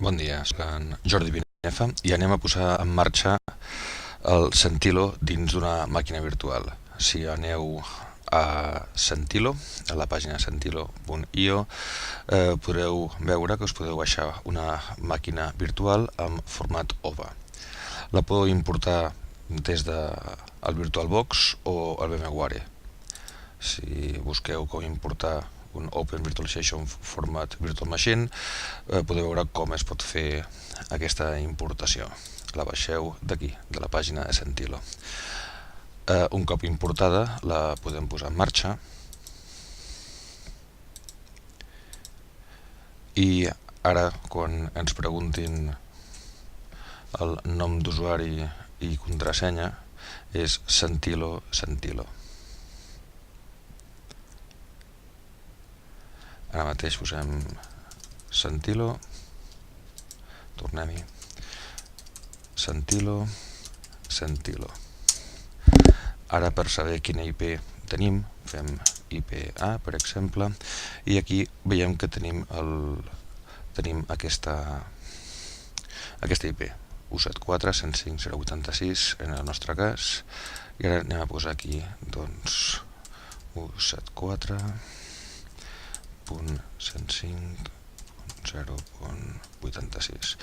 Bon dia, soc en Jordi Binefa i anem a posar en marxa el Sentilo dins d'una màquina virtual. Si aneu a Sentilo, a la pàgina sentilo.io, podreu veure que us podeu baixar una màquina virtual en format OVA. La podeu importar des del VirtualBox o el VMware. Si busqueu com importar un Open Virtualization Format Virtual Machine, podeu veure com es pot fer aquesta importació. La baixeu d'aquí, de la pàgina de Sentilo. Un cop importada la podem posar en marxa i ara quan ens preguntin el nom d'usuari i contrasenya és Sentilo. Ara mateix posem Sentilo, tornem-hi, Sentilo. Ara per saber quina IP tenim, fem IPA, per exemple, i aquí veiem que tenim aquesta IP, 174.105.086 en el nostre cas, i ara anem a posar aquí, doncs, 174.105.0.86.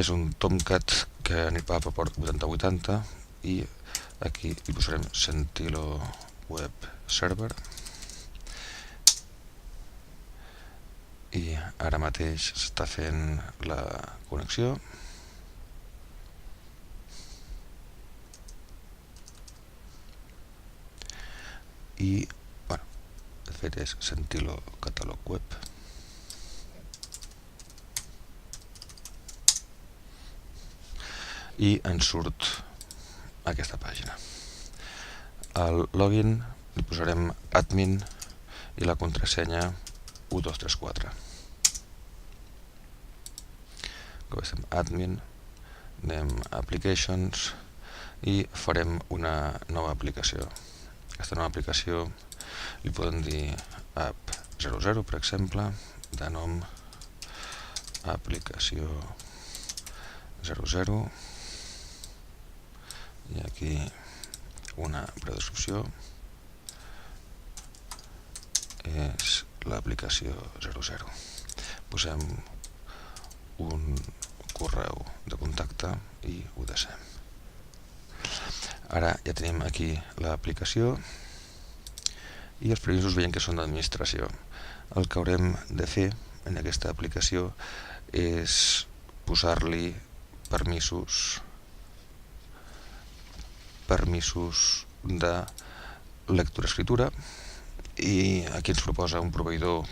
És un Tomcat que anirà per port 8080 i aquí hi posarem Sentilo Web Server i ara mateix s'està fent la connexió. I de fet és Sentilo Catalog Web. I ens surt aquesta pàgina. Al login li posarem admin i la contrasenya 1234. Com estem admin, anem a applications i farem una nova aplicació. Aquesta nova aplicació li podem dir app 00, per exemple, de nom aplicació 00, i aquí una breu descripció, és l'aplicació 00. Posem un correu de contacte i ho deixem. Ara ja tenim aquí l'aplicació i els permisos veiem que són d'administració. El que haurem de fer en aquesta aplicació és posar-li permisos de lectura-escritura, i aquí ens proposa un proveïdor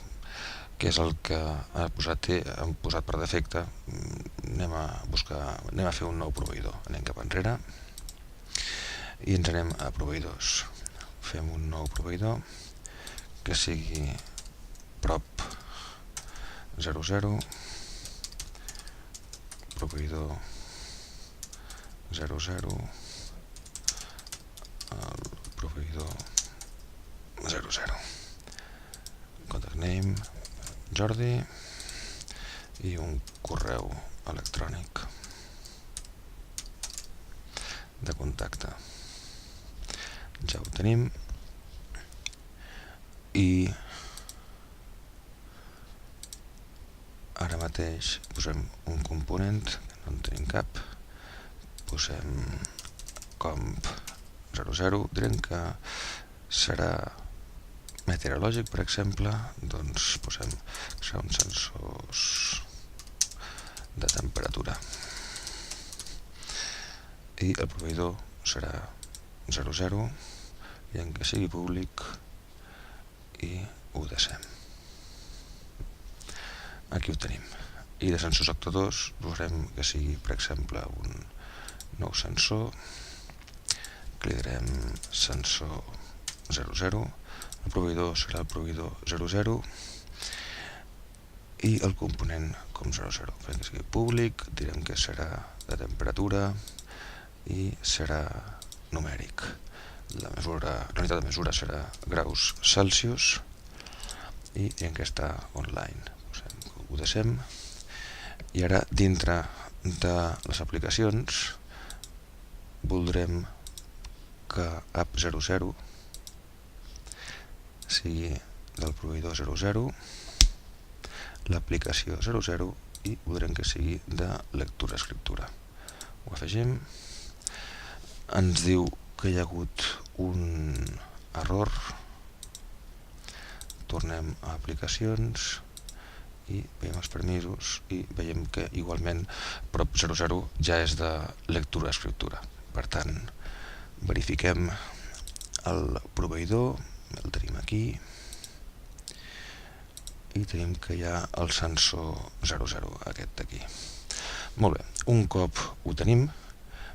que és el que hem posat per defecte. Anem a fer un nou proveïdor. Anem cap enrere i ens anem a proveïdors. Fem un nou proveïdor que sigui prop 00, proveïdor 00, el proveïdor 00, contact name Jordi i un correu electrònic de contacte. Ja ho tenim i ara mateix posem un component, no en tenim cap, posem comp 00, direm que serà meteorològic, per exemple, doncs posem que seran sensors de temperatura i el proveïdor serà 00, i en que sigui públic i ho deixem. Aquí ho tenim. I de sensors actuadors posarem que sigui, per exemple, un nou sensor, que li direm sensor 00, el proveïdor serà el proveïdor 00 i el component com 00. Fem que sigui públic, direm que serà de temperatura i serà numèric. La unitat de mesura serà graus Celsius i en què està online. Ho deixem I ara dintre de les aplicacions voldrem que app00 sigui del proveïdor 00, l'aplicació 00 i voldrem que sigui de lectura-escriptura. Ho afegim. Ens diu que hi ha hagut un error. Tornem a aplicacions i veiem els permisos i veiem que igualment prop 00 ja és de lectura-escriptura. Per tant, verifiquem el proveïdor, el tenim aquí i tenim que hi ha el sensor 00, aquest d'aquí. Molt bé, un cop ho tenim,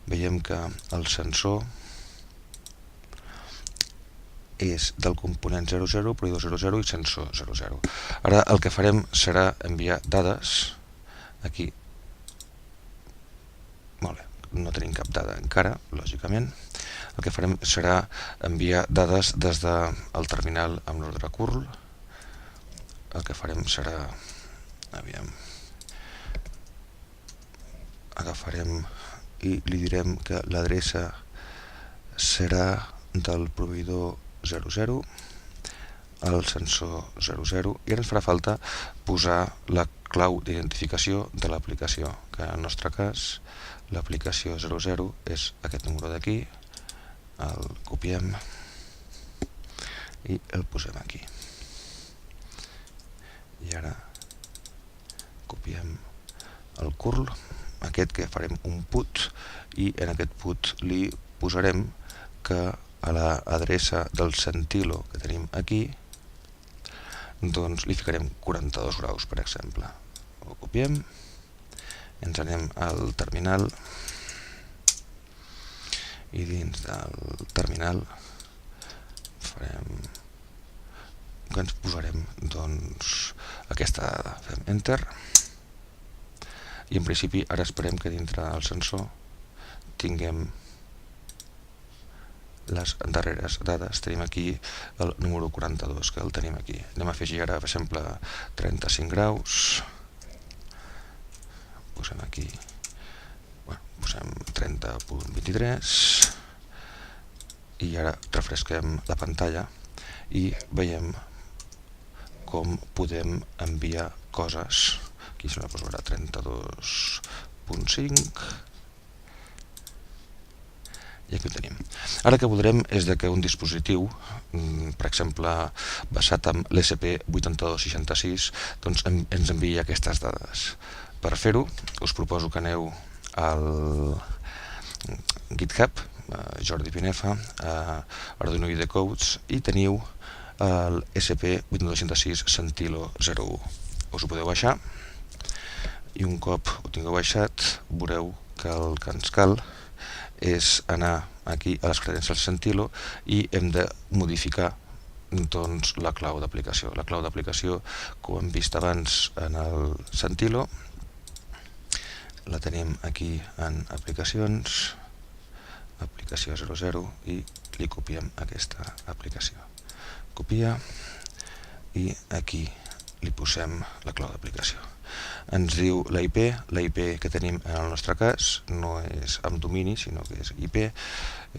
veiem que el sensor és del component 00, proveïdor 00 i sensor 00. Ara el que farem serà enviar dades aquí. Molt bé, no tenim cap dada encara, lògicament. El que farem serà enviar dades des del terminal amb l'ordre curl. El que farem serà, agafarem i li direm que l'adreça serà del proveïdor 00, el sensor 00, i ara ens farà falta posar la clau d'identificació de l'aplicació, que en el nostre cas l'aplicació 00 és aquest número d'aquí, el copiem i el posem aquí. I ara copiem el curl, aquest que farem un put, i en aquest put li posarem que a l'adreça del centilo que tenim aquí doncs li ficarem 42 graus, per exemple. Ho copiem, ens anem al terminal i dins del terminal que ens posarem doncs aquesta dada. Fem enter i en principi ara esperem que dintre del sensor tinguem les darreres dades. Tenim aquí el número 42, que el tenim aquí. Anem a afegir ara, per exemple, 35 graus. Posem aquí, posem 30.23 i ara refresquem la pantalla i veiem com podem enviar coses. Aquí se la posarà 32.5 i aquí ho tenim. Ara el que voldrem és que un dispositiu, per exemple, basat en l'ESP8266, doncs ens enviï aquestes dades. Per fer-ho, us proposo que aneu al GitHub, Jordi Pinefa, Arduino IDE Codes, i teniu el ESP8266 Centilo 01. Us ho podeu baixar i un cop ho tingueu baixat veureu que el que ens cal és anar aquí a les credencials Centilo i hem de modificar doncs la clau d'aplicació. La clau d'aplicació, com hem vist abans en el Centilo, la tenim aquí en aplicacions, aplicació 00, i li copiem aquesta aplicació. Copia i aquí li posem la clau d'aplicació. Ens diu la IP que tenim en el nostre cas no és amb domini, sinó que és IP,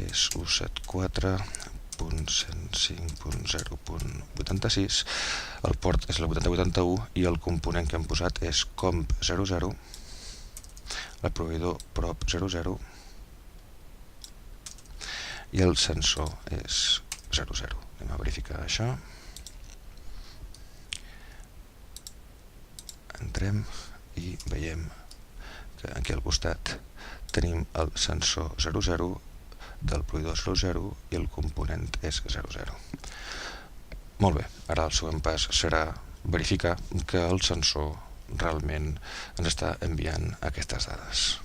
és 174.105.0.86, el port és el 8081 i el component que hem posat és comp00, el proveïdor prop00 i el sensor és 00. Anem a verificar això. Entrem i veiem que aquí al costat tenim el sensor 00 del proveïdor 00 i el component és 00. Molt bé, ara el següent pas serà verificar que el sensor realment ens està enviant aquestes dades.